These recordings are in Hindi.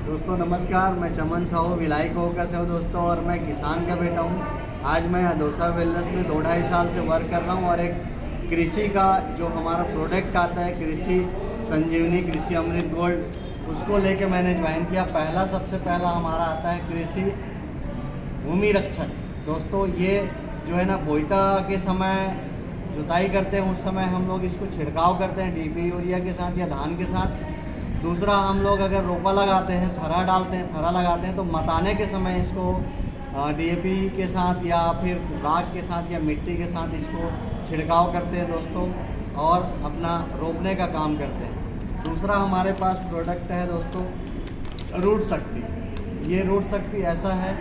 दोस्तों नमस्कार, मैं चमन साहू भिलाई कोका से हूँ दोस्तों, और मैं किसान का बेटा हूँ। आज मैं अदोसा वेलनेस में 2-2.5 साल से वर्क कर रहा हूँ और एक कृषि का जो हमारा प्रोडक्ट आता है, कृषि संजीवनी, कृषि अमृत गोल्ड, उसको लेके मैंने ज्वाइन किया। सबसे पहला हमारा आता है कृषि भूमि रक्षक। दोस्तों ये जो है ना, बोईता के समय जुताई करते हैं, उस समय हम लोग इसको छिड़काव करते हैं डीपी यूरिया के साथ या धान के साथ। दूसरा, हम लोग अगर रोपा लगाते हैं, थरा डालते हैं, थरा लगाते हैं, तो मताने के समय इसको डीएपी के साथ या फिर राख के साथ या मिट्टी के साथ इसको छिड़काव करते हैं दोस्तों, और अपना रोपने का काम करते हैं। दूसरा हमारे पास प्रोडक्ट है दोस्तों रूट शक्ति। ये रूट शक्ति ऐसा है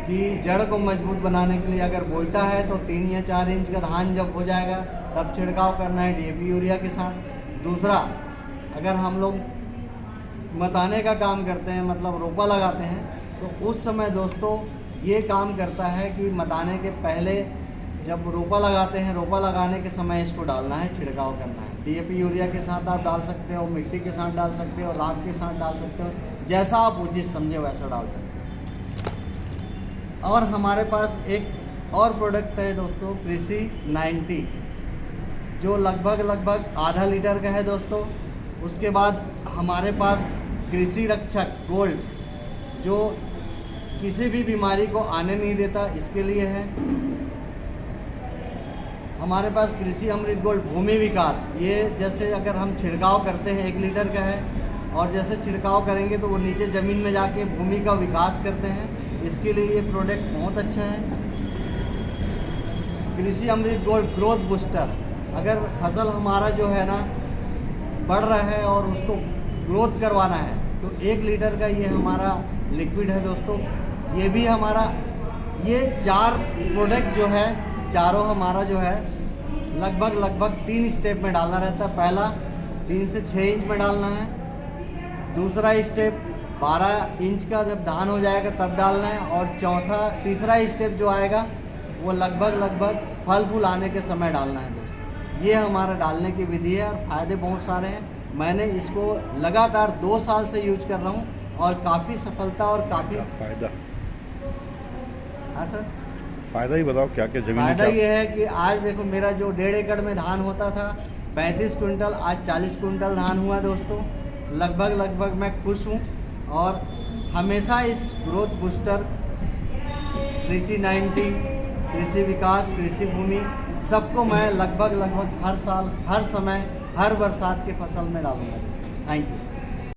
कि जड़ को मजबूत बनाने के लिए अगर बोईता है तो 3 या 4 इंच का धान जब हो जाएगा तब छिड़काव करना है डीएपी यूरिया के साथ। दूसरा, अगर हम लोग मताने का काम करते हैं, मतलब रोपा लगाते हैं, तो उस समय दोस्तों ये काम करता है कि मताने के पहले जब रोपा लगाते हैं, रोपा लगाने के समय इसको डालना है, छिड़काव करना है। डीएपी यूरिया के साथ आप डाल सकते हो, मिट्टी के साथ डाल सकते हो, राख के साथ डाल सकते हो, जैसा आप उचित समझे वैसा डाल सकते हो। और हमारे पास एक और प्रोडक्ट है दोस्तों, कृषि 90, जो लगभग आधा लीटर का है दोस्तों। उसके बाद हमारे पास कृषि रक्षक गोल्ड, जो किसी भी बीमारी को आने नहीं देता, इसके लिए है। हमारे पास कृषि अमृत गोल्ड भूमि विकास, ये जैसे अगर हम छिड़काव करते हैं 1 लीटर का है, और जैसे छिड़काव करेंगे तो वो नीचे ज़मीन में जाके भूमि का विकास करते हैं, इसके लिए ये प्रोडक्ट बहुत अच्छा है। कृषि अमृत गोल्ड ग्रोथ बूस्टर, अगर फसल हमारा जो है ना बढ़ रहा है और उसको ग्रोथ करवाना है तो 1 लीटर का ये हमारा लिक्विड है दोस्तों। ये भी हमारा, ये 4 प्रोडक्ट जो है, चारों हमारा जो है लगभग 3 स्टेप में डालना रहता है। पहला 3 से 6 इंच में डालना है। दूसरा स्टेप 12 इंच का जब धान हो जाएगा तब डालना है। और तीसरा स्टेप जो आएगा वो लगभग फल फूल आने के समय डालना है दोस्तों। ये हमारा डालने की विधि है और फ़ायदे बहुत सारे हैं। मैंने इसको लगातार 2 साल से यूज कर रहा हूँ और काफ़ी सफलता और काफ़ी फ़ायदा। हाँ सर, फ़ायदा ही बताओ, क्या क्या जमीन? फ़ायदा ये है कि आज देखो, मेरा जो 1.5 एकड़ में धान होता था 35 कुंटल, आज 40 कुंटल धान हुआ दोस्तों। लगभग मैं खुश हूँ, और हमेशा इस ग्रोथ बूस्टर, कृषि 90, कृषि विकास, कृषि भूमि, सबको मैं लगभग हर साल, हर समय, हर बरसात के फसल में डालूंगा। Thank you.